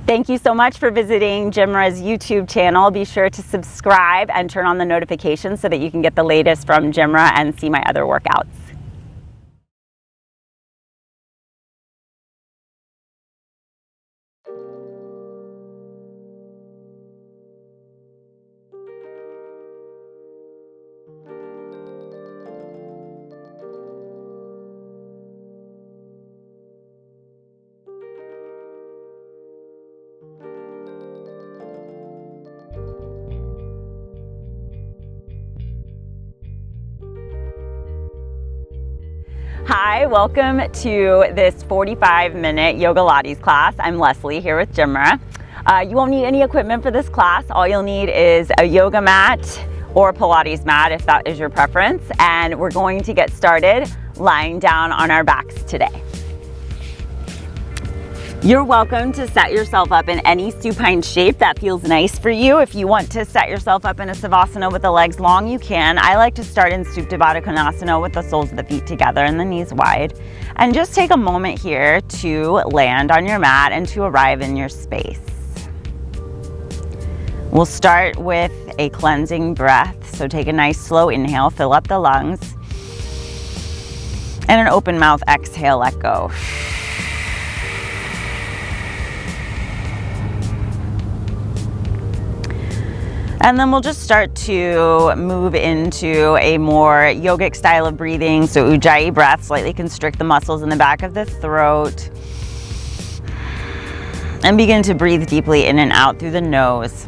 Thank you so much for visiting Jimra's YouTube channel. Be sure to subscribe and turn on the notifications so that you can get the latest from Jimra and see my other workouts. Hi, welcome to this 45-minute Yogalates class. I'm Leslie here with Jimra. You won't need any equipment for this class. All you'll need is a yoga mat or Pilates mat if that is your preference. And we're going to get started lying down on our backs today. You're welcome to set yourself up in any supine shape that feels nice for you. If you want to set yourself up in a Savasana with the legs long, you can. I like to start in Supta Baddha Konasana with the soles of the feet together and the knees wide. And just take a moment here to land on your mat and to arrive in your space. We'll start with a cleansing breath. So take a nice slow inhale, fill up the lungs. And an open mouth exhale, let go. And then we'll just start to move into a more yogic style of breathing. So Ujjayi breath, slightly constrict the muscles in the back of the throat. And begin to breathe deeply in and out through the nose.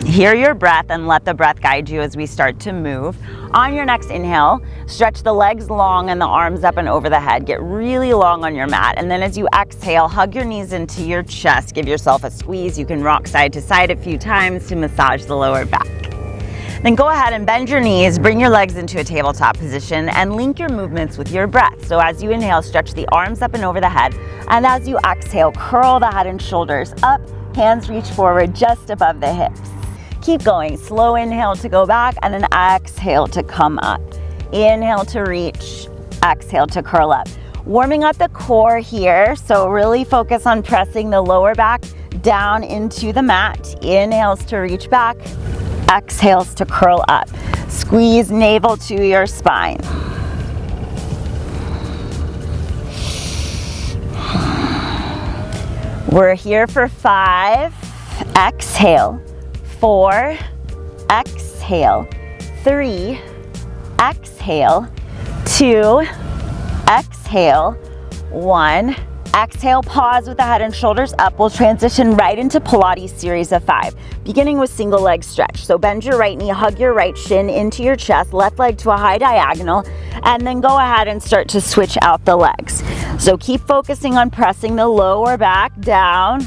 Hear your breath and let the breath guide you as we start to move. On your next inhale, stretch the legs long and the arms up and over the head. Get really long on your mat. And then as you exhale, hug your knees into your chest. Give yourself a squeeze. You can rock side to side a few times to massage the lower back. Then go ahead and bend your knees, bring your legs into a tabletop position, and link your movements with your breath. So as you inhale, stretch the arms up and over the head. And as you exhale, curl the head and shoulders up, hands reach forward just above the hips. Keep going. Slow inhale to go back and an exhale to come up. Inhale to reach, exhale to curl up. Warming up the core here, so really focus on pressing the lower back down into the mat. Inhales to reach back, exhales to curl up. Squeeze navel to your spine. We're here for 5. Exhale. 4, exhale, 3, exhale, 2, exhale, 1, exhale, pause with the head and shoulders up. We'll transition right into Pilates series of 5, beginning with single leg stretch. So bend your right knee, hug your right shin into your chest, left leg to a high diagonal, and then go ahead and start to switch out the legs. So keep focusing on pressing the lower back down.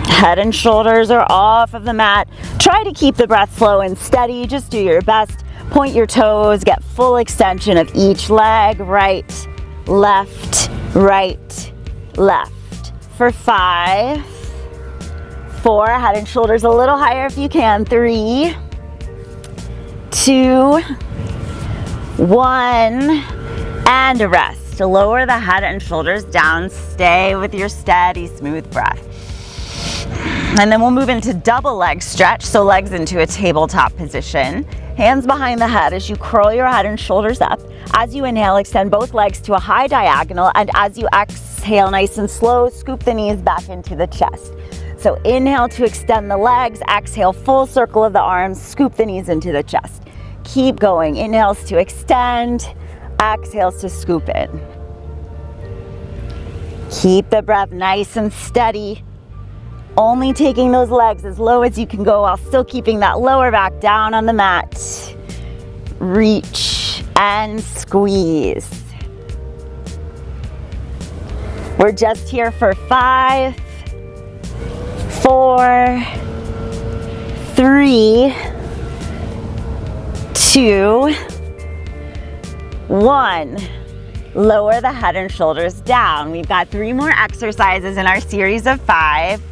Head and shoulders are off of the mat. Try to keep the breath slow and steady. Just do your best. Point your toes. Get full extension of each leg. Right, left, right, left. For 5, 4, head and shoulders a little higher if you can. 3, 2, 1, and a rest. Lower the head and shoulders down. Stay with your steady, smooth breath. And then we'll move into double leg stretch, so legs into a tabletop position. Hands behind the head as you curl your head and shoulders up. As you inhale, extend both legs to a high diagonal, and as you exhale, nice and slow, scoop the knees back into the chest. So inhale to extend the legs, exhale, full circle of the arms, scoop the knees into the chest. Keep going. Inhales to extend, exhales to scoop in. Keep the breath nice and steady. Only taking those legs as low as you can go while still keeping that lower back down on the mat. Reach and squeeze. We're just here for 5, 4, 3, 2, 1. Lower the head and shoulders down. We've got 3 more exercises in our series of 5.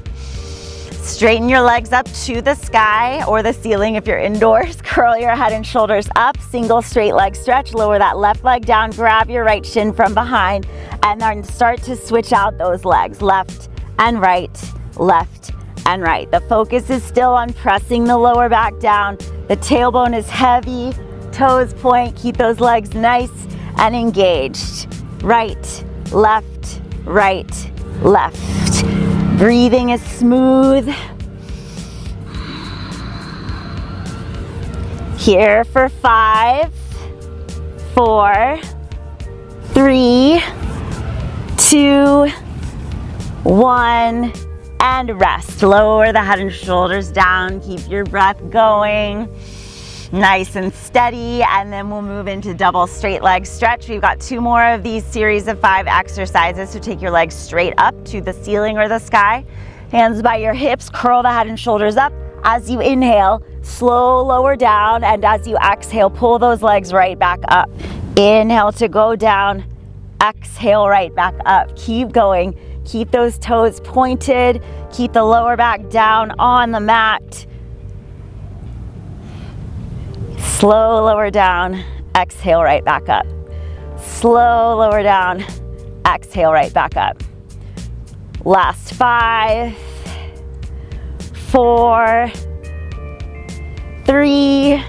Straighten your legs up to the sky or the ceiling if you're indoors. Curl your head and shoulders up, single straight leg stretch. Lower that left leg down, grab your right shin from behind, and then start to switch out those legs, left and right, left and right. The focus is still on pressing the lower back down. The tailbone is heavy, toes point. Keep those legs nice and engaged. Right, left, left. Breathing is smooth. Here for 5, 4, 3, 2, 1, and rest. Lower the head and shoulders down. Keep your breath going. Nice and steady, and then we'll move into double straight leg stretch. We've got 2 more of these series of 5 exercises, so take your legs straight up to the ceiling or the sky. Hands by your hips, curl the head and shoulders up. As you inhale, slow lower down, and as you exhale, pull those legs right back up. Inhale to go down, exhale right back up. Keep going, keep those toes pointed, keep the lower back down on the mat. Slow lower down, exhale right back up. Slow lower down, exhale right back up. Last 5, 4, 3,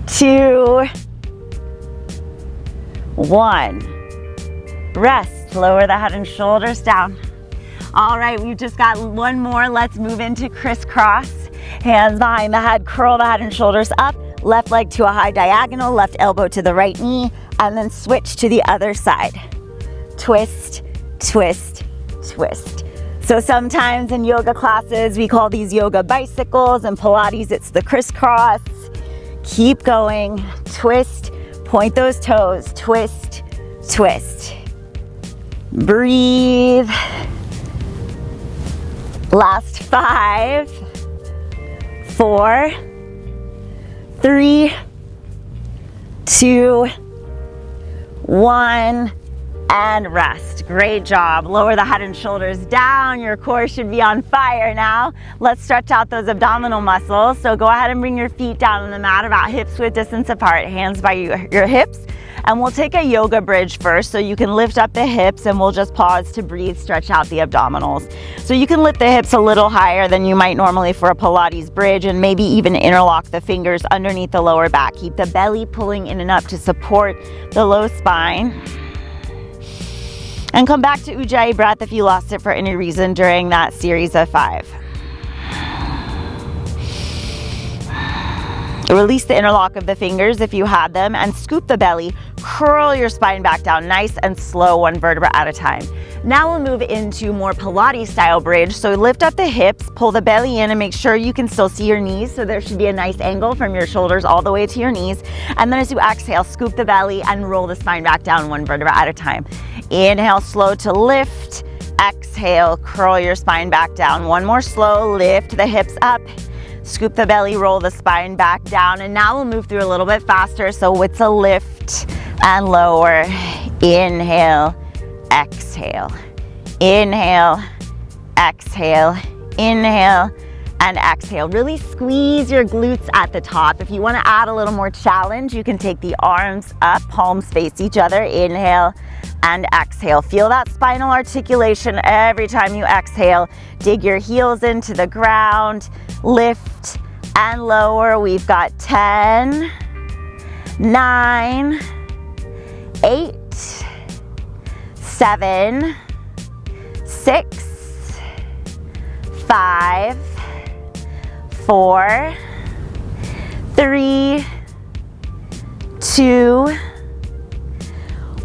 2, 1. Rest, lower the head and shoulders down. All right, we've just got 1 more. Let's move into crisscross. Hands behind the head, curl the head and shoulders up, left leg to a high diagonal, left elbow to the right knee, and then switch to the other side. Twist, twist, twist. So sometimes in yoga classes, we call these yoga bicycles, and Pilates, it's the crisscross. Keep going, twist, point those toes, twist, twist. Breathe. Last 5, 4, 3, 2, 1, and rest. Great job. Lower the head and shoulders down. Your core should be on fire now. Let's stretch out those abdominal muscles. So go ahead and bring your feet down on the mat about hips width distance apart, hands by your hips. And we'll take a yoga bridge first, so you can lift up the hips, and we'll just pause to breathe, stretch out the abdominals. So you can lift the hips a little higher than you might normally for a Pilates bridge, and maybe even interlock the fingers underneath the lower back. Keep the belly pulling in and up to support the low spine. And come back to Ujjayi breath if you lost it for any reason during that series of 5. Release the interlock of the fingers if you had them, and scoop the belly. Curl your spine back down nice and slow, 1 vertebra at a time. Now we'll move into more Pilates style bridge. So lift up the hips, pull the belly in, and make sure you can still see your knees. So there should be a nice angle from your shoulders all the way to your knees. And then as you exhale, scoop the belly and roll the spine back down, 1 vertebra at a time. Inhale, slow to lift. Exhale, curl your spine back down. 1 more slow, lift the hips up. Scoop the belly, roll the spine back down. And now we'll move through a little bit faster. So it's a lift and lower. Inhale, exhale. Inhale, exhale. Inhale and exhale. Really squeeze your glutes at the top. If you want to add a little more challenge, you can take the arms up, palms face each other. Inhale and exhale. Feel that spinal articulation every time you exhale. Dig your heels into the ground. Lift and lower. We've got 10, 9, 8, 7, 6, 5, 4, 3, 2,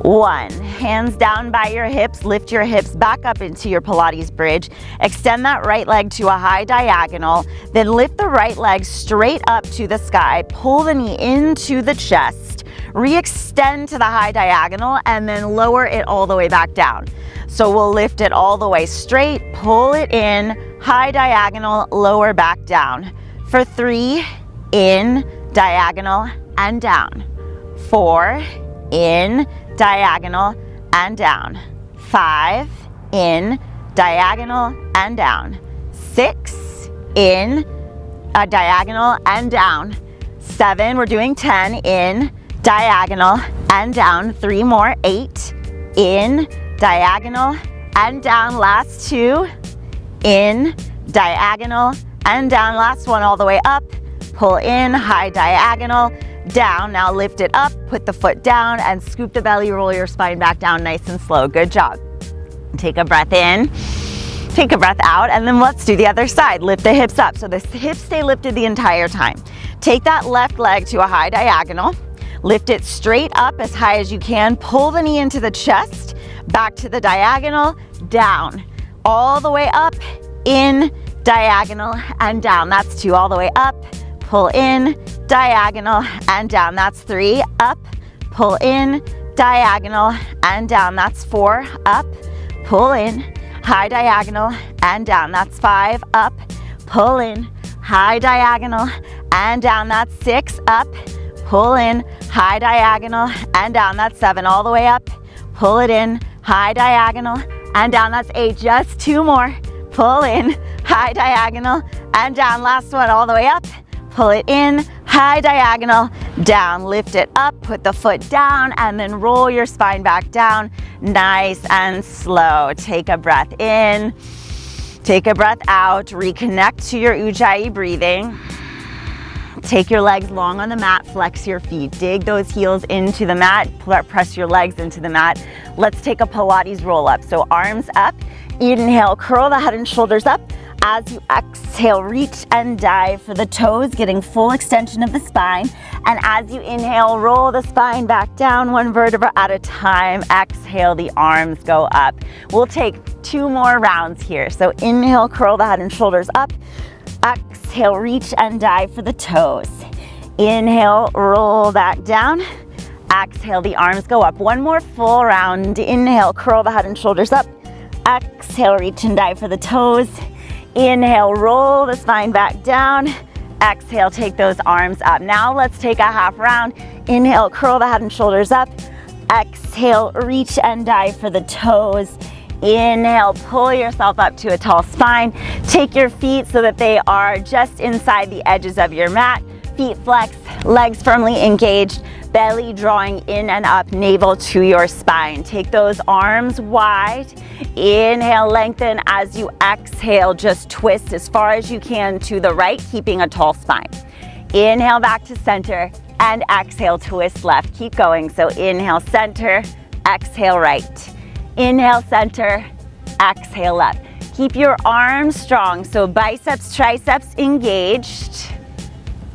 1. Hands down by your hips. Lift your hips back up into your Pilates bridge. Extend that right leg to a high diagonal. Then lift the right leg straight up to the sky. Pull the knee into the chest. Re-extend to the high diagonal, and then lower it all the way back down. So we'll lift it all the way straight, pull it in, high diagonal, lower back down. For 3, in, diagonal, and down. 4, in, diagonal, and down. 5, in, diagonal and down. 6, in, diagonal and down. 7, we're doing 10, in, diagonal and down. 3 more, 8, in, diagonal and down. Last 2, in, diagonal and down. Last one, all the way up. Pull in, high diagonal, down. Now lift it up, put the foot down and scoop the belly, roll your spine back down nice and slow. Good job. Take a breath in, take a breath out, and then let's do the other side. Lift the hips up so the hips stay lifted the entire time. Take that left leg to a high diagonal, lift it straight up as high as you can, pull the knee into the chest, back to the diagonal, down, all the way up, in, diagonal and down. That's 2, all the way up, pull in, diagonal and down. That's 3, up, pull in, diagonal and down. That's 4, up, pull in, high diagonal and down. That's 5, up, pull in, high diagonal and down. That's 6, up, pull in, high diagonal and down. That's 7, all the way up, pull it in, high diagonal and down. That's 8, just 2 more, pull in, high diagonal and down. Last one, all the way up, pull it in, high diagonal, down. Lift it up, put the foot down, and then roll your spine back down, nice and slow. Take a breath in, take a breath out, reconnect to your Ujjayi breathing. Take your legs long on the mat, flex your feet, dig those heels into the mat, press your legs into the mat. Let's take a Pilates roll up. So arms up, inhale, curl the head and shoulders up. As you exhale, reach and dive for the toes, getting full extension of the spine. And as you inhale, roll the spine back down, 1 vertebra at a time. Exhale, the arms go up. We'll take 2 more rounds here. So inhale, curl the head and shoulders up. Exhale, reach and dive for the toes. Inhale, roll back down. Exhale, the arms go up. 1 more full round. Inhale, curl the head and shoulders up. Exhale, reach and dive for the toes. Inhale, roll the spine back down. Exhale, take those arms up. Now let's take a half round. Inhale, curl the head and shoulders up. Exhale, reach and dive for the toes. Inhale, pull yourself up to a tall spine. Take your feet so that they are just inside the edges of your mat. Feet flexed, legs firmly engaged, belly drawing in and up, navel to your spine. Take those arms wide. Inhale, lengthen. As you exhale, just twist as far as you can to the right, keeping a tall spine. Inhale back to center and exhale, twist left. Keep going. So inhale, center, exhale, right. Inhale, center, exhale, left. Keep your arms strong. So biceps, triceps engaged.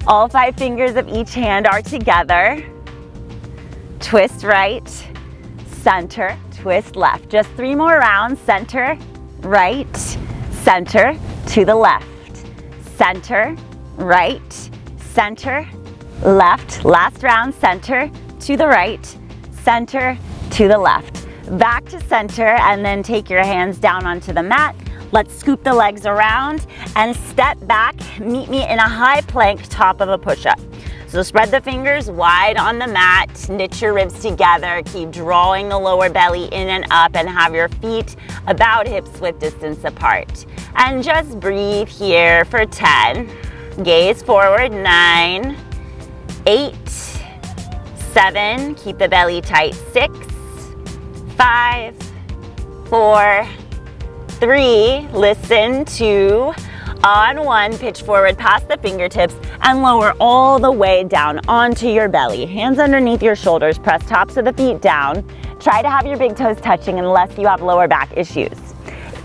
All 5 fingers of each hand are together. Twist right, center, twist left. Just 3 more rounds. Center, right, center, to the left. Center, right, center, left. Last round, center, to the right, center, to the left. Back to center, and then take your hands down onto the mat. Let's scoop the legs around and step back. Meet me in a high plank, top of a push-up. So spread the fingers wide on the mat, knit your ribs together, keep drawing the lower belly in and up, and have your feet about hip-width distance apart. And just breathe here for 10. Gaze forward, 9, 8, 7, keep the belly tight, 6, 5, 4, 3, listen, 2, on 1, pitch forward past the fingertips and lower all the way down onto your belly. Hands underneath your shoulders, press tops of the feet down. Try to have your big toes touching unless you have lower back issues.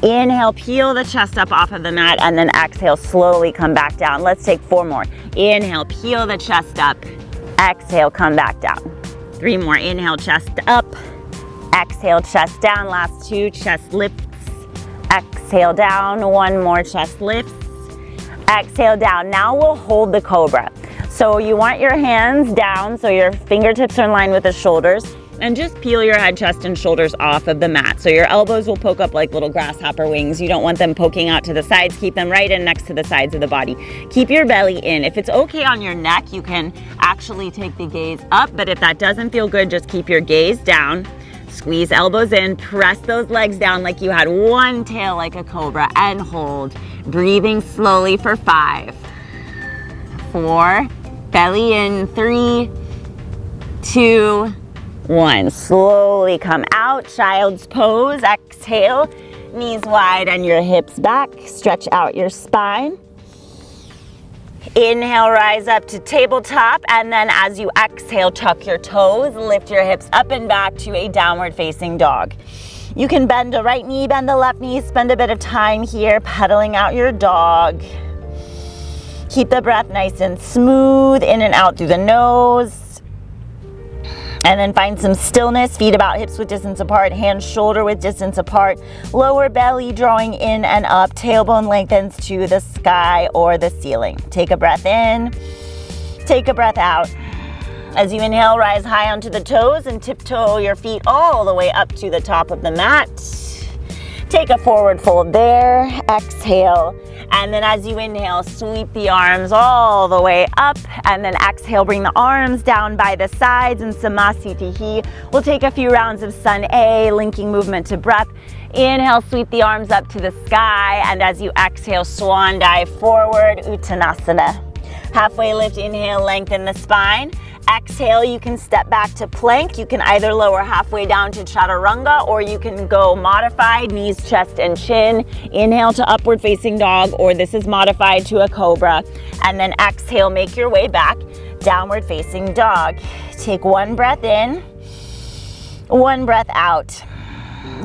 Inhale, peel the chest up off of the mat, and then exhale, slowly come back down. Let's take 4 more. Inhale, peel the chest up. Exhale, come back down. 3 more. Inhale, chest up. Exhale, chest down. Last 2, chest lifts. Exhale down. 1 more, chest lifts. Exhale down. Now we'll hold the Cobra. So you want your hands down so your fingertips are in line with the shoulders, and just peel your head, chest, and shoulders off of the mat. So your elbows will poke up like little grasshopper wings. You don't want them poking out to the sides. Keep them right in next to the sides of the body. Keep your belly in. If it's okay on your neck, you can actually take the gaze up, but if that doesn't feel good, just keep your gaze down. Squeeze elbows in, press those legs down like you had one tail like a cobra, and hold. Breathing slowly for 5, 4, belly in, 3, 2, 1. Slowly come out, child's pose. Exhale, knees wide and your hips back. Stretch out your spine. Inhale, rise up to tabletop, and then as you exhale, tuck your toes, lift your hips up and back to a downward facing dog. You can bend the right knee, bend the left knee, spend a bit of time here pedaling out your dog. Keep the breath nice and smooth, in and out through the nose. And then find some stillness, feet about hips width distance apart, hands shoulder width distance apart, lower belly drawing in and up, tailbone lengthens to the sky or the ceiling. Take a breath in, take a breath out. As you inhale, rise high onto the toes and tiptoe your feet all the way up to the top of the mat. Take a forward fold there, exhale. And then as you inhale, sweep the arms all the way up, and then exhale, bring the arms down by the sides in Samasthiti. We'll take a few rounds of Sun A, linking movement to breath. Inhale, sweep the arms up to the sky, and as you exhale, swan dive forward, Uttanasana. Halfway lift, inhale, lengthen the spine. Exhale, you can step back to plank. You can either lower halfway down to chaturanga, or you can go modified, knees, chest, and chin. Inhale to upward facing dog, or this is modified to a cobra. And then exhale, make your way back, downward facing dog. Take one breath in, one breath out.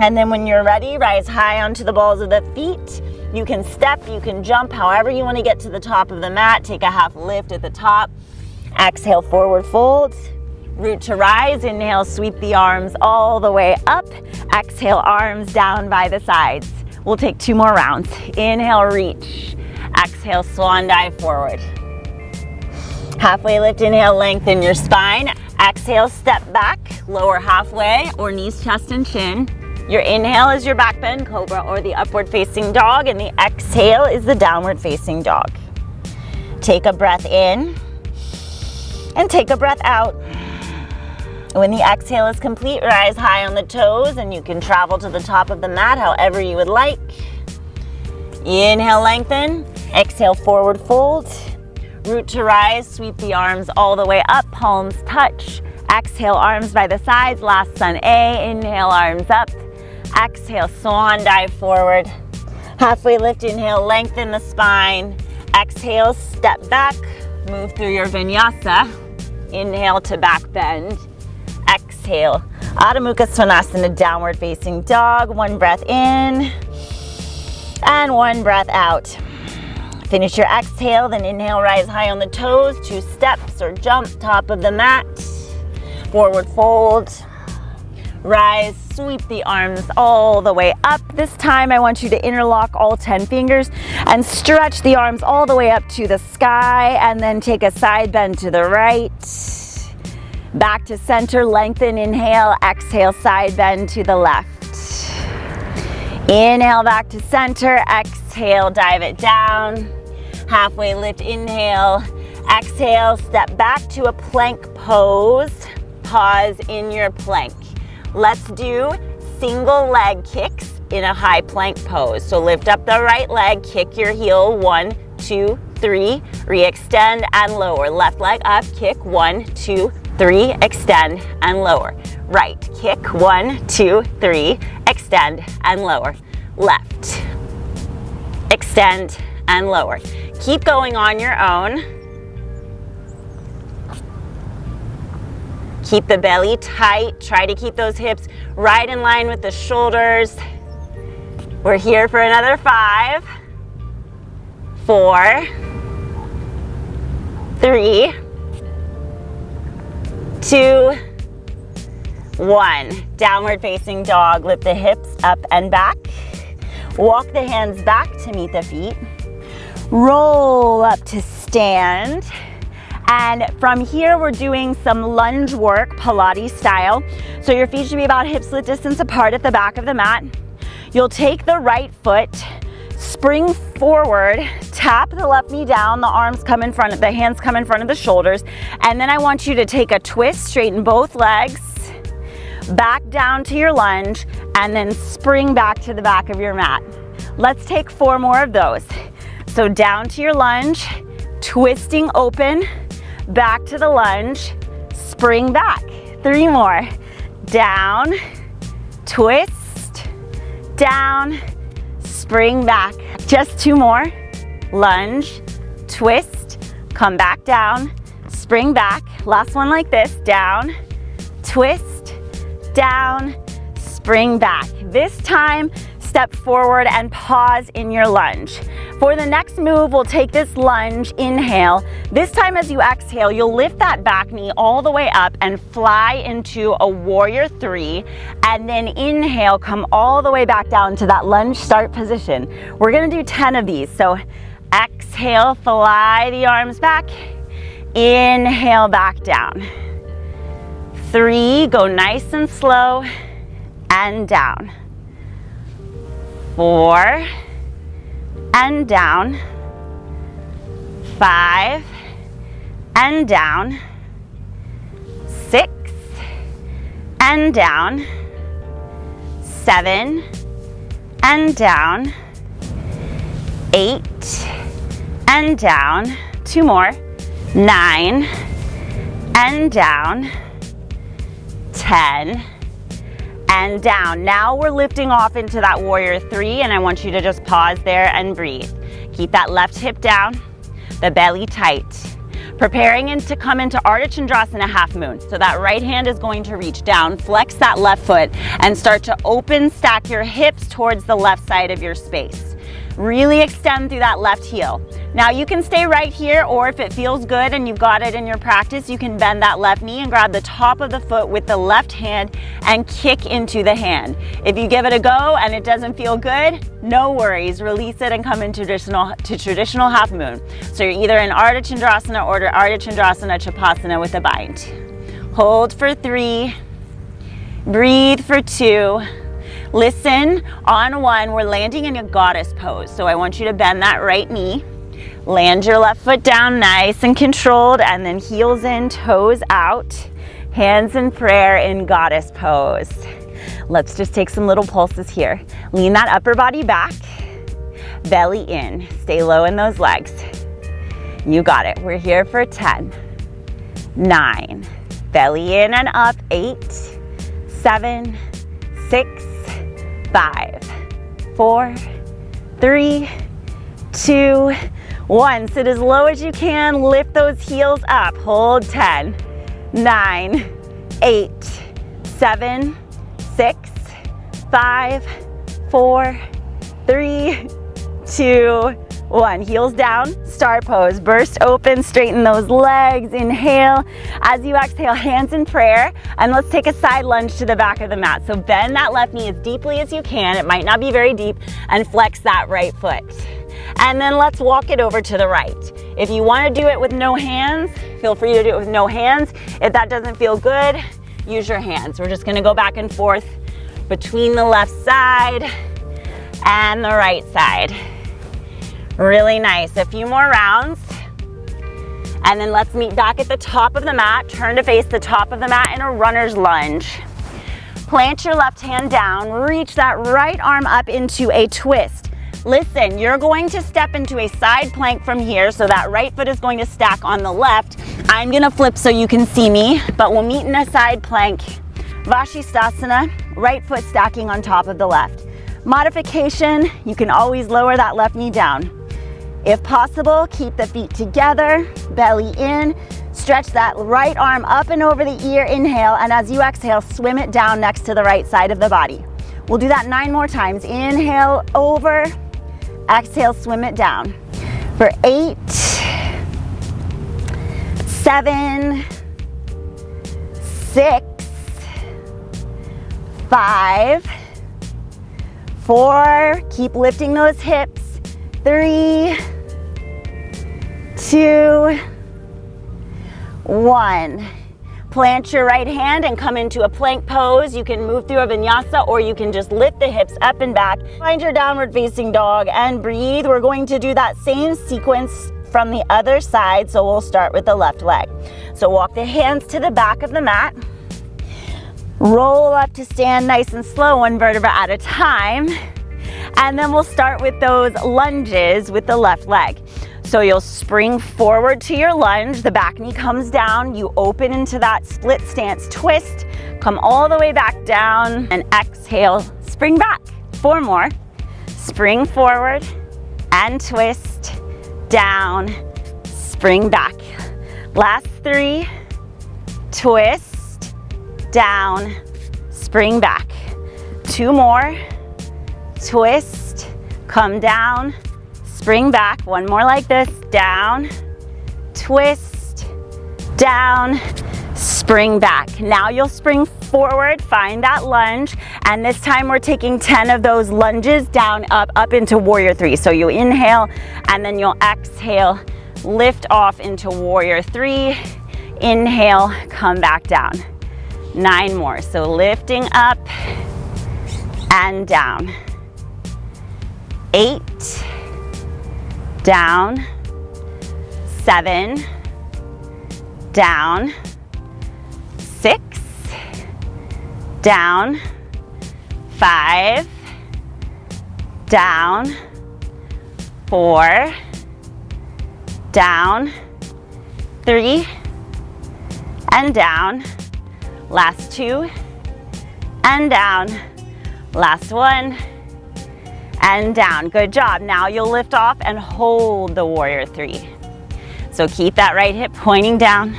And then when you're ready, rise high onto the balls of the feet. You can step, you can jump, however you want to get to the top of the mat. Take a half lift at the top. Exhale, forward fold, root to rise. Inhale, sweep the arms all the way up. Exhale, arms down by the sides. We'll take 2 more rounds. Inhale, reach. Exhale, swan dive forward. Halfway lift, inhale, lengthen your spine. Exhale, step back, lower halfway, or knees, chest, and chin. Your inhale is your back bend cobra or the upward facing dog, and the exhale is the downward facing dog. Take a breath in. And take a breath out. When the exhale is complete, rise high on the toes, and you can travel to the top of the mat however you would like. Inhale, lengthen. Exhale, forward fold. Root to rise, sweep the arms all the way up, palms touch. Exhale, arms by the sides, last Sun A. Inhale, arms up. Exhale, swan dive forward. Halfway lift, inhale, lengthen the spine. Exhale, step back, move through your vinyasa. Inhale to back bend. Exhale, Adho Mukha Svanasana, downward facing dog. One breath in and one breath out. Finish your exhale, then inhale, rise high on the toes, 2 steps or jump, top of the mat. Forward fold. Rise, sweep the arms all the way up. This time I want you to interlock all 10 fingers and stretch the arms all the way up to the sky, and then take a side bend to the right. Back to center, lengthen, inhale, exhale, side bend to the left. Inhale, back to center, exhale, dive it down. Halfway lift, inhale, exhale, step back to a plank pose. Pause in your plank. Let's do single leg kicks in a high plank pose. So lift up the right leg, kick your heel, 1, 2, 3, re-extend and lower. Left leg up, kick, 1, 2, 3, extend and lower. Right, kick, 1, 2, 3, extend and lower. Left, extend and lower. Keep going on your own. Keep the belly tight. Try to keep those hips right in line with the shoulders. We're here for another 5, 4, 3, 2, 1. Downward facing dog. Lift the hips up and back. Walk the hands back to meet the feet. Roll up to stand. And from here, we're doing some lunge work, Pilates style. So your feet should be about hips width distance apart at the back of the mat. You'll take the right foot, spring forward, tap the left knee down, the arms come in front of, the hands come in front of the shoulders. And then I want you to take a twist, straighten both legs, back down to your lunge, and then spring back to the back of your mat. Let's take 4 more of those. So down to your lunge, twisting open, back to the lunge, spring back. 3 more. Down, twist, down, spring back. Just 2 more. Lunge, twist, come back down, spring back. Last one like this. Down, twist, down, spring back. This time, step forward and pause in your lunge. For the next move, we'll take this lunge, inhale. This time as you exhale, you'll lift that back knee all the way up and fly into a warrior 3, and then inhale, come all the way back down to that lunge start position. We're gonna do 10 of these, so exhale, fly the arms back, inhale, back down. 3, go nice and slow, and down. 4, and down. 5, and down. 6, and down. 7, and down. 8, and down. 2 more. 9, and down. 10, and down. Now we're lifting off into that warrior 3, and I want you to just pause there and breathe. Keep that left hip down, the belly tight. Preparing to come into Ardha Chandrasana half moon. So that right hand is going to reach down, flex that left foot, and start to open, stack your hips towards the left side of your space. Really extend through that left heel. Now you can stay right here, or if it feels good and you've got it in your practice, you can bend that left knee and grab the top of the foot with the left hand and kick into the hand. If you give it a go and it doesn't feel good, no worries, release it and come into traditional half moon. So you're either in Ardha Chandrasana or Ardha Chandrasana Chapasana with a bind. Hold for 3, breathe for 2. Listen, on 1, we're landing in a goddess pose. So I want you to bend that right knee. Land your left foot down nice and controlled, and then heels in, toes out, hands in prayer in goddess pose. Let's just take some little pulses here. Lean that upper body back, belly in, stay low in those legs. You got it. We're here for 10, 9, belly in and up, 8, 7, 6, 5, 4, 3, 2, 1. Sit as low as you can, lift those heels up. Hold 10, 9, 8, 7, 6, 5, 4, 3, 2, 1. Heels down, star pose. Burst open, straighten those legs. Inhale. As you exhale, hands in prayer. And let's take a side lunge to the back of the mat. So bend that left knee as deeply as you can. It might not be very deep. And flex that right foot. And then let's walk it over to the right. If you want to do it with no hands, feel free to do it with no hands. If that doesn't feel good, use your hands. We're just going to go back and forth between the left side and the right side. Really nice. A few more rounds. And then let's meet back at the top of the mat. Turn to face the top of the mat in a runner's lunge. Plant your left hand down. Reach that right arm up into a twist. Listen, you're going to step into a side plank from here, so that right foot is going to stack on the left. I'm gonna flip so you can see me, but we'll meet in a side plank. Vashistasana, right foot stacking on top of the left. Modification, you can always lower that left knee down. If possible, keep the feet together, belly in, stretch that right arm up and over the ear, inhale, and as you exhale, swim it down next to the right side of the body. We'll do that 9 more times. Inhale, over, exhale, swim it down. For 8, 7, 6, 5, 4, keep lifting those hips, 3, 2, 1. Plant your right hand and come into a plank pose. You can move through a vinyasa, or you can just lift the hips up and back. Find your downward facing dog and breathe. We're going to do that same sequence from the other side, so we'll start with the left leg. So walk the hands to the back of the mat. Roll up to stand nice and slow, one vertebra at a time. And then we'll start with those lunges with the left leg. So you'll spring forward to your lunge, the back knee comes down, you open into that split stance twist, come all the way back down and exhale, spring back. 4 more. Spring forward and twist, down, spring back. Last 3, twist, down, spring back. 2 more, twist, come down, spring back. 1 more like this, down, twist, down, spring back. Now you'll spring forward, find that lunge, and this time we're taking 10 of those lunges down, up into warrior 3. So you inhale, and then you'll exhale, lift off into warrior 3, inhale, come back down. 9 more, so lifting up and down. 8, down, 7, down, 6, down, 5, down, 4, down, 3, and down. Last 2, and down. Last 1, and down. Good job. Now you'll lift off and hold the warrior 3. So keep that right hip pointing down.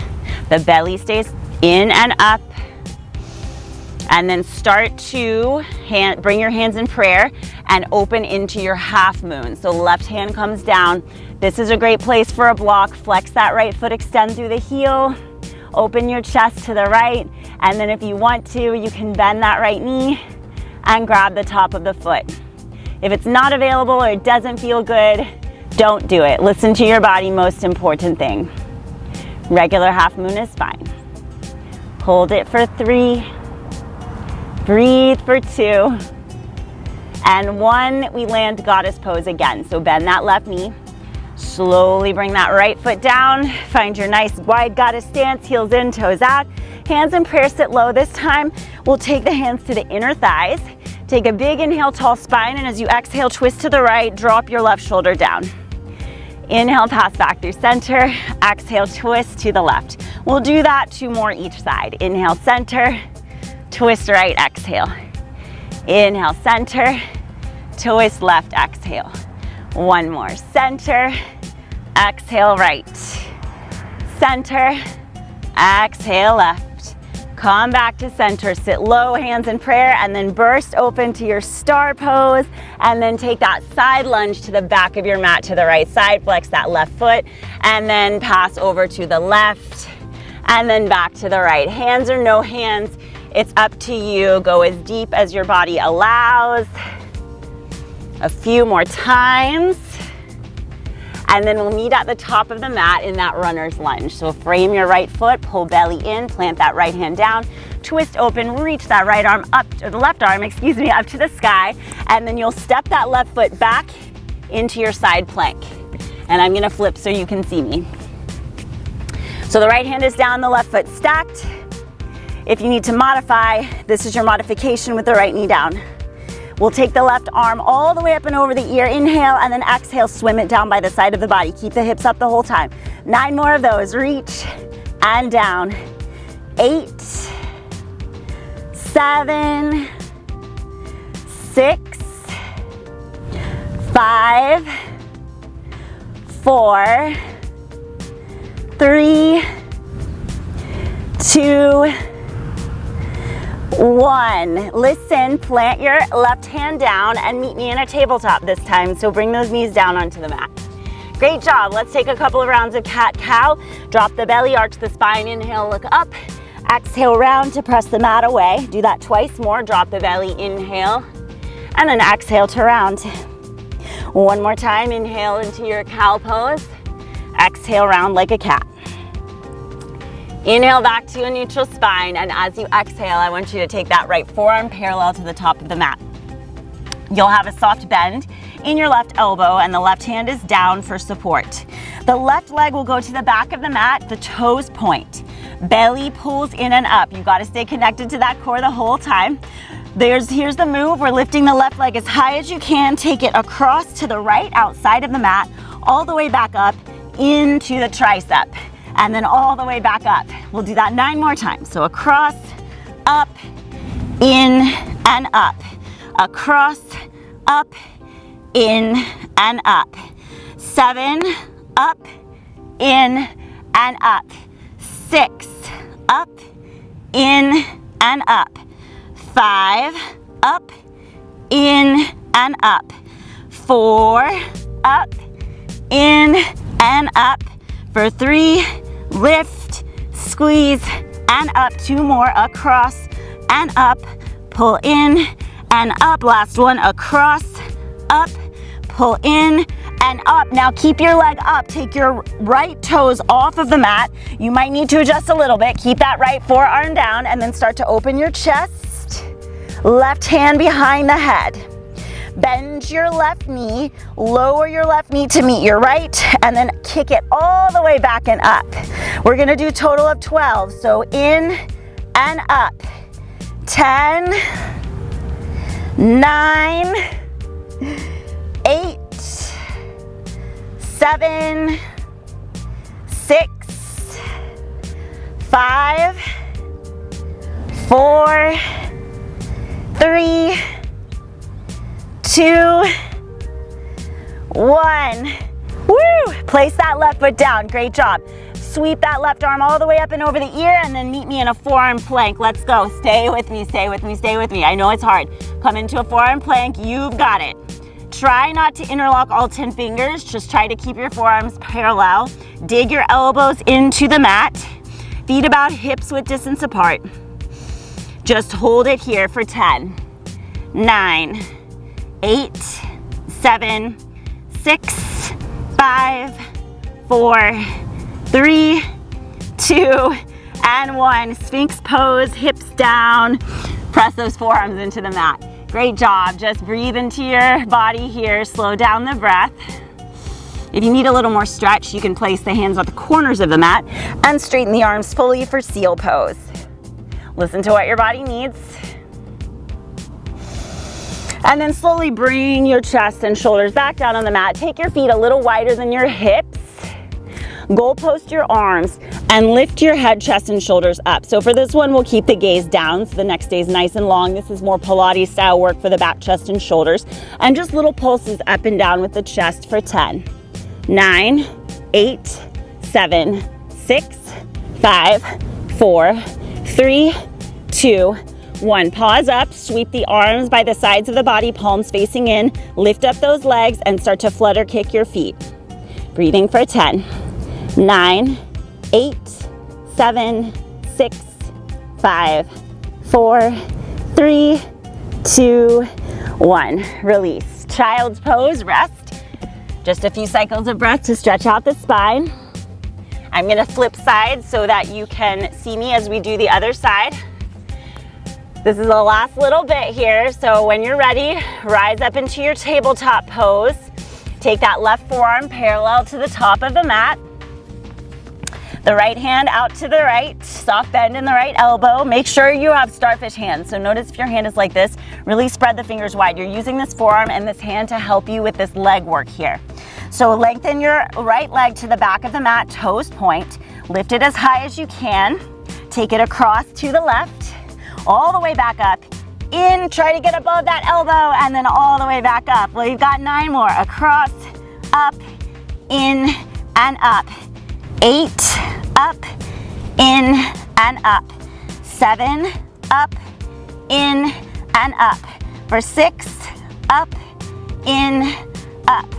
The belly stays in and up. And then start to bring your hands in prayer and open into your half moon. So left hand comes down. This is a great place for a block. Flex that right foot, extend through the heel. Open your chest to the right. And then if you want to, you can bend that right knee and grab the top of the foot. If it's not available or it doesn't feel good, don't do it. Listen to your body, most important thing. Regular half moon is fine. Hold it for 3. Breathe for 2. And 1, we land goddess pose again. So bend that left knee. Slowly bring that right foot down. Find your nice wide goddess stance, heels in, toes out. Hands in prayer, sit low. This time, we'll take the hands to the inner thighs. Take a big inhale, tall spine, and as you exhale, twist to the right, drop your left shoulder down. Inhale, pass back through center. Exhale, twist to the left. We'll do that 2 more each side. Inhale, center, twist right, exhale. Inhale, center, twist left, exhale. 1 more, center, exhale right. Center, exhale left. Come back to center, sit low, hands in prayer, and then burst open to your star pose, and then take that side lunge to the back of your mat to the right side, flex that left foot, and then pass over to the left, and then back to the right. Hands or no hands, it's up to you. Go as deep as your body allows. A few more times. And then we'll meet at the top of the mat in that runner's lunge. So frame your right foot, pull belly in, plant that right hand down, twist open, reach that right arm up, or the left arm, excuse me, up to the sky. And then you'll step that left foot back into your side plank. And I'm gonna flip so you can see me. So the right hand is down, the left foot stacked. If you need to modify, this is your modification with the right knee down. We'll take the left arm all the way up and over the ear. Inhale, and then exhale, swim it down by the side of the body. Keep the hips up the whole time. 9 more of those. Reach and down. 8, 7, 6, 5, 4, 3, 2, 1. Listen, plant your left hand down and meet me in a tabletop this time. So bring those knees down onto the mat. Great job. Let's take a couple of rounds of cat-cow. Drop the belly, arch the spine. Inhale, look up. Exhale, round to press the mat away. Do that twice more. Drop the belly, inhale, and then exhale to round. 1 more time. Inhale into your cow pose. Exhale, round like a cat. Inhale back to a neutral spine, and as you exhale, I want you to take that right forearm parallel to the top of the mat. You'll have a soft bend in your left elbow and the left hand is down for support. The left leg will go to the back of the mat, the toes point. Belly pulls in and up. You got to stay connected to that core the whole time. Here's the move. We're lifting the left leg as high as you can. Take it across to the right outside of the mat, all the way back up into the tricep, and then all the way back up. We'll do that 9 more times. So across, up, in, and up. Across, up, in, and up. 7, up, in, and up. 6, up, in, and up. 5, up, in, and up. 4, up, in, and up. For 3, lift, squeeze, and up. 2 more, across and up. Pull in and up. Last one, across, up, pull in and up. Now keep your leg up. Take your right toes off of the mat. You might need to adjust a little bit. Keep that right forearm down and then start to open your chest. Left hand behind the head. Bend your left knee, lower your left knee to meet your right, and then kick it all the way back and up. We're gonna do a total of 12. So in and up. 10, 9, 8, 7, 6, 5, 4, 3, 2, 1. Woo! Place that left foot down. Great job. Sweep that left arm all the way up and over the ear and then meet me in a forearm plank. Let's go. Stay with me, stay with me, stay with me. I know it's hard. Come into a forearm plank. You've got it. Try not to interlock all 10 fingers. Just try to keep your forearms parallel. Dig your elbows into the mat. Feet about hips width distance apart. Just hold it here for 10, 9, 8, 7, 6, 5, 4, 3, 2, and 1. Sphinx pose, hips down. Press those forearms into the mat. Great job. Just breathe into your body here. Slow down the breath. If you need a little more stretch, you can place the hands at the corners of the mat and straighten the arms fully for seal pose. Listen to what your body needs. And then slowly bring your chest and shoulders back down on the mat. Take your feet a little wider than your hips. Goal post your arms and lift your head, chest, and shoulders up. So for this one, we'll keep the gaze down so the neck stays nice and long. This is more Pilates style work for the back, chest, and shoulders. And just little pulses up and down with the chest for 10, 9, 8, 7, 6, 5, 4, 3, 2, 1. Pause up, sweep the arms by the sides of the body, palms facing in, lift up those legs and start to flutter kick your feet. Breathing for 10, 9, 8, 7, 6, 5, 4, 3, 2, 1. Release. Child's pose, rest. Just a few cycles of breath to stretch out the spine. I'm gonna flip sides so that you can see me as we do the other side. This is the last little bit here, so when you're ready, rise up into your tabletop pose. Take that left forearm parallel to the top of the mat. The right hand out to the right, soft bend in the right elbow. Make sure you have starfish hands. So notice if your hand is like this, really spread the fingers wide. You're using this forearm and this hand to help you with this leg work here. So lengthen your right leg to the back of the mat, toes point. Lift it as high as you can. Take it across to the left, all the way back up. In, try to get above that elbow and then all the way back up. Well, you've got 9 more. Across, up, in, and up. 8, up, in, and up. 7, up, in, and up. For 6, up, in, up.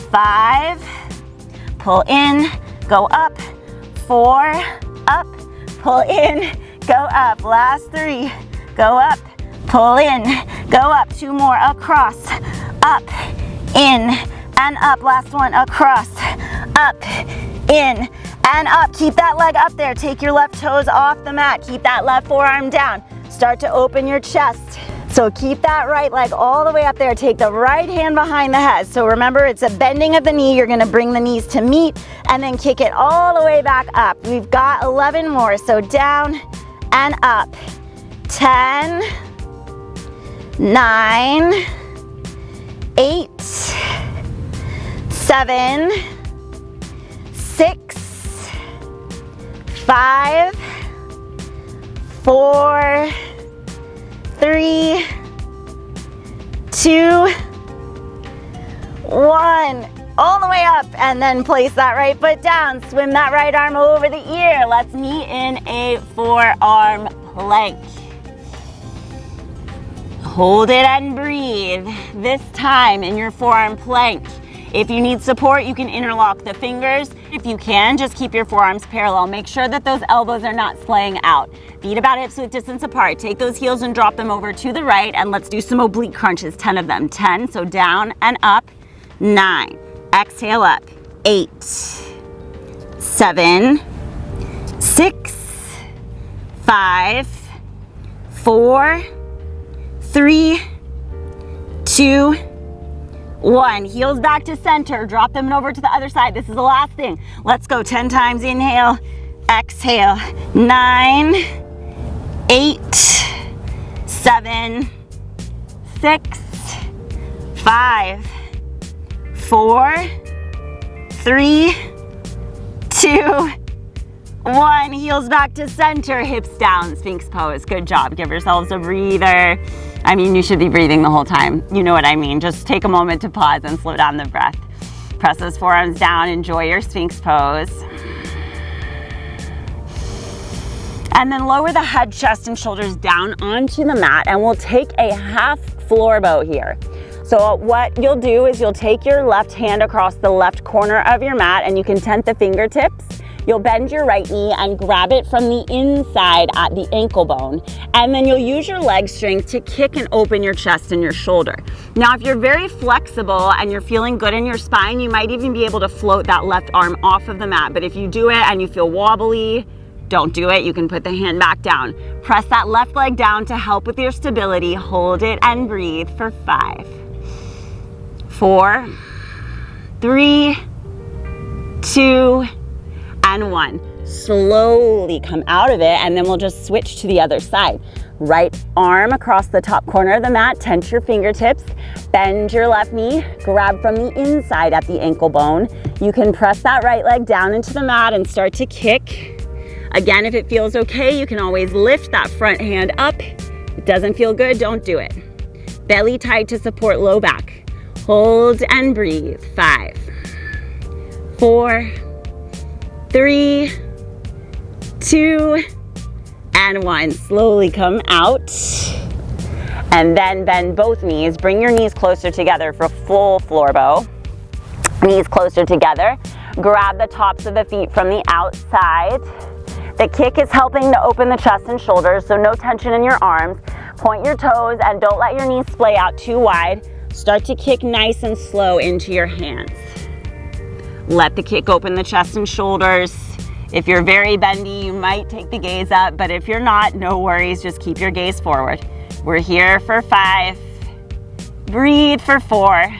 5, pull in, go up. 4, up, pull in, go up. Last 3, go up, pull in, go up. 2 more, across, up, in, and up. Last one, across, up, in, and up. Keep that leg up there. Take your left toes off the mat. Keep that left forearm down. Start to open your chest. So keep that right leg all the way up there. Take the right hand behind the head. So remember, it's a bending of the knee. You're gonna bring the knees to meet and then kick it all the way back up. We've got 11 more. So down and up. 10, 9, 8, 7, 6, 5, 4, 3, 2, 1. All the way up, and then place that right foot down. Swim that right arm over the ear. Let's meet in a forearm plank. Hold it and breathe. This time in your forearm plank. If you need support, you can interlock the fingers. If you can, just keep your forearms parallel. Make sure that those elbows are not splaying out. Feet about hips width distance apart. Take those heels and drop them over to the right, and let's do some oblique crunches, 10 of them. 10, so down and up. 9, exhale up. 8, 7, 6, 5, 4, 3, 2, 1. Heels back to center. Drop them over to the other side. This is the last thing. Let's go 10 times. Inhale, exhale. 9, 8, 7, 6, 5, 4, 3, 2, 1. Heels back to center. Hips down. Sphinx pose. Good job. Give yourselves a breather. I mean, you should be breathing the whole time. You know what I mean. Just take a moment to pause and slow down the breath. Press those forearms down. Enjoy your Sphinx pose. And then lower the head, chest, and shoulders down onto the mat, and we'll take a half floor bow here. So what you'll do is you'll take your left hand across the left corner of your mat, and you can tent the fingertips. You'll bend your right knee and grab it from the inside at the ankle bone. And then you'll use your leg strength to kick and open your chest and your shoulder. Now, if you're very flexible and you're feeling good in your spine, you might even be able to float that left arm off of the mat. But if you do it and you feel wobbly, don't do it. You can put the hand back down. Press that left leg down to help with your stability. Hold it and breathe for 5, 4, 3, 2, and 1. Slowly come out of it, and then we'll just switch to the other side. Right arm across the top corner of the mat, tense your fingertips, bend your left knee, grab from the inside at the ankle bone. You can press that right leg down into the mat and start to kick. Again, if it feels okay, you can always lift that front hand up. If it doesn't feel good, don't do it. Belly tight to support low back. Hold and breathe. 5, 4, 3, 2, and 1. Slowly come out. And then bend both knees. Bring your knees closer together for full floor bow. Knees closer together. Grab the tops of the feet from the outside. The kick is helping to open the chest and shoulders, so no tension in your arms. Point your toes and don't let your knees splay out too wide. Start to kick nice and slow into your hands. Let the kick open the chest and shoulders. If you're very bendy, you might take the gaze up, but if you're not, no worries, just keep your gaze forward. We're here for 5. Breathe for 4.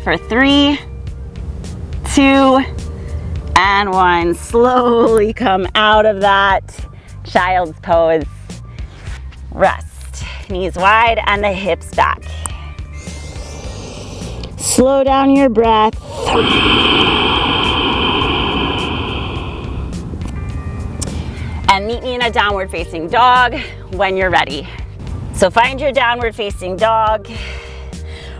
For 3, 2, and 1. Slowly come out of that child's pose. Rest. Knees wide and the hips back. Slow down your breath. And meet me in a downward facing dog when you're ready. So find your downward facing dog.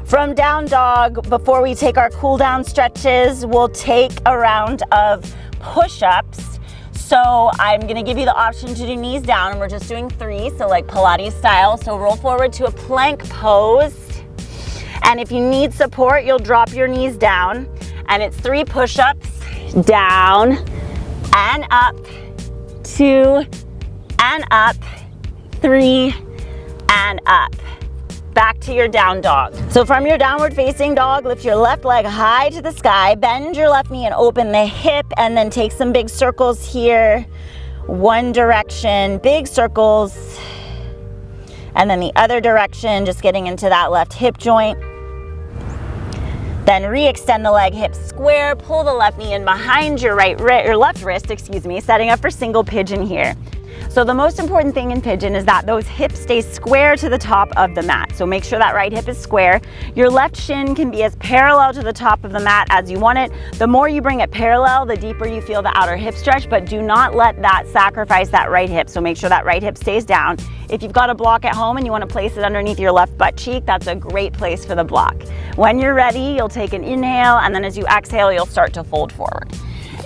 From down dog, before we take our cool down stretches, we'll take a round of push-ups. So I'm gonna give you the option to do knees down, and we're just doing 3, so like Pilates style. So roll forward to a plank pose. And if you need support, you'll drop your knees down. And it's 3 push-ups, down and up, 2 and up, 3 and up. Back to your down dog. So from your downward facing dog, lift your left leg high to the sky, bend your left knee and open the hip, and then take some big circles here. One direction, big circles. And then the other direction, just getting into that left hip joint. Then re-extend the leg, hips square, pull the left knee in behind your left wrist, setting up for single pigeon here. So the most important thing in pigeon is that those hips stay square to the top of the mat. So make sure that right hip is square. Your left shin can be as parallel to the top of the mat as you want it. The more you bring it parallel, the deeper you feel the outer hip stretch, but do not let that sacrifice that right hip. So make sure that right hip stays down. If you've got a block at home and you want to place it underneath your left butt cheek, that's a great place for the block. When you're ready, you'll take an inhale, and then as you exhale, you'll start to fold forward.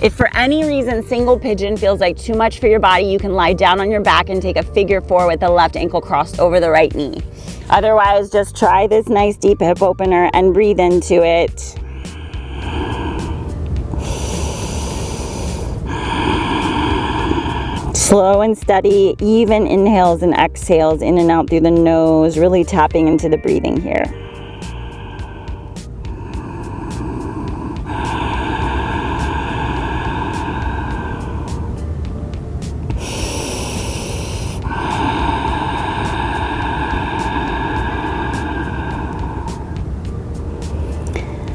If for any reason single pigeon feels like too much for your body, you can lie down on your back and take a figure four with the left ankle crossed over the right knee. Otherwise, just try this nice deep hip opener and breathe into it. Slow and steady, even inhales and exhales in and out through the nose, really tapping into the breathing here.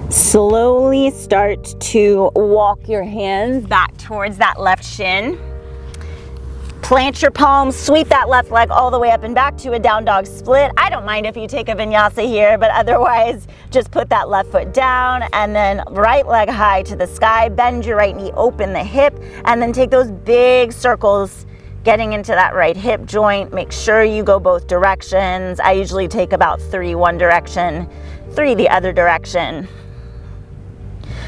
Slowly start to walk your hands back towards that left shin. Plant your palms, sweep that left leg all the way up and back to a down dog split. I don't mind if you take a vinyasa here, but otherwise just put that left foot down and then right leg high to the sky. Bend your right knee, open the hip, and then take those big circles getting into that right hip joint. Make sure you go both directions. I usually take about 3 one direction, 3 the other direction.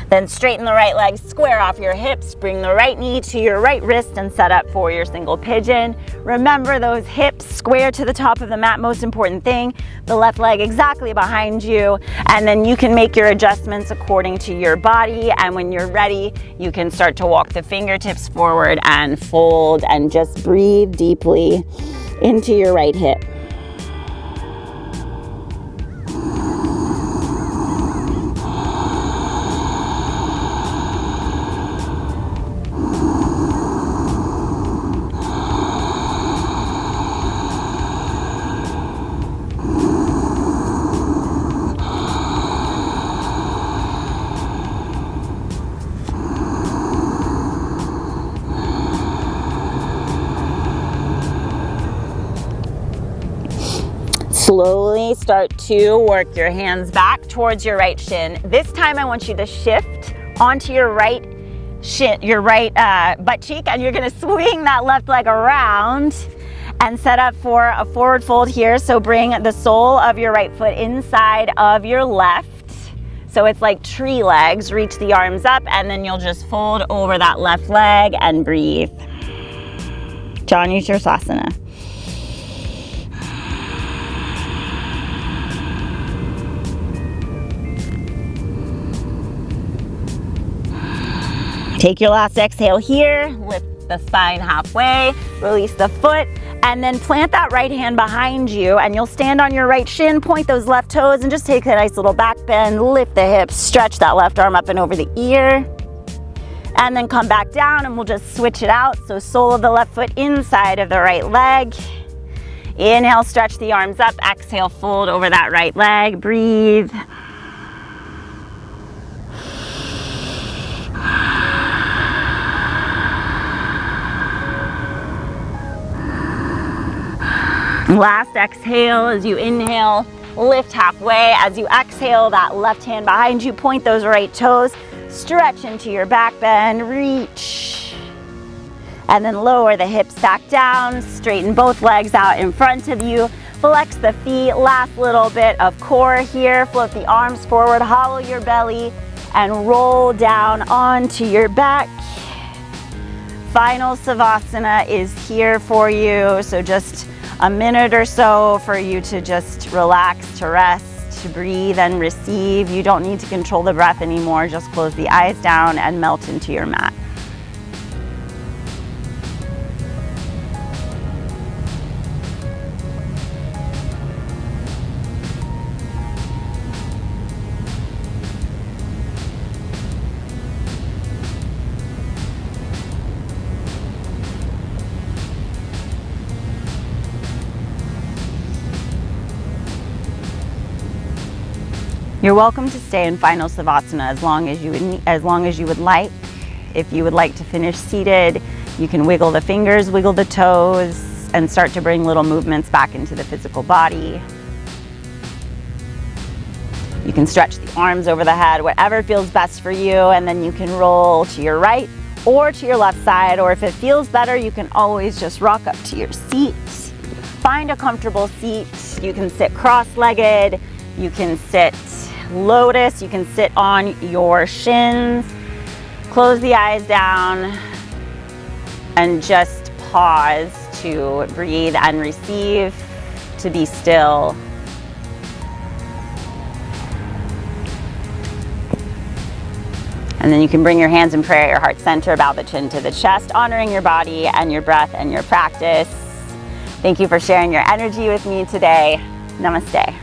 Then straighten the right leg, square off your hips, bring the right knee to your right wrist and set up for your single pigeon. Remember those hips square to the top of the mat, most important thing. The left leg exactly behind you, and then you can make your adjustments according to your body, and when you're ready, you can start to walk the fingertips forward and fold and just breathe deeply into your right hip. Slowly start to work your hands back towards your right shin. This time I want you to shift onto your right shin, your right butt cheek, and you're gonna swing that left leg around and set up for a forward fold here. So bring the sole of your right foot inside of your left. So it's like tree legs. Reach the arms up, and then you'll just fold over that left leg and breathe. Vashistasana. Take your last exhale here, lift the spine halfway, release the foot, and then plant that right hand behind you, and you'll stand on your right shin, point those left toes, and just take a nice little back bend, lift the hips, stretch that left arm up and over the ear, and then come back down, and we'll just switch it out. So sole of the left foot inside of the right leg. Inhale, stretch the arms up, exhale, fold over that right leg, breathe. Last exhale as you inhale, lift halfway. As you exhale, that left hand behind you, point those right toes, stretch into your back bend, reach. And then lower the hips back down, straighten both legs out in front of you, flex the feet, last little bit of core here, float the arms forward, hollow your belly, and roll down onto your back. Final Savasana is here for you, so just a minute or so for you to just relax, to rest, to breathe and receive. You don't need to control the breath anymore. Just close the eyes down and melt into your mat. You're welcome to stay in final Savasana as long as you would like. If you would like to finish seated, you can wiggle the fingers, wiggle the toes, and start to bring little movements back into the physical body. You can stretch the arms over the head, whatever feels best for you, and then you can roll to your right or to your left side, or if it feels better, you can always just rock up to your seat. Find a comfortable seat. You can sit cross-legged, you can sit lotus, you can sit on your shins. Close the eyes down and just pause to breathe and receive, to be still. And then you can bring your hands in prayer at your heart center, bow the chin to the chest, honoring your body and your breath and your practice. Thank you for sharing your energy with me today. Namaste.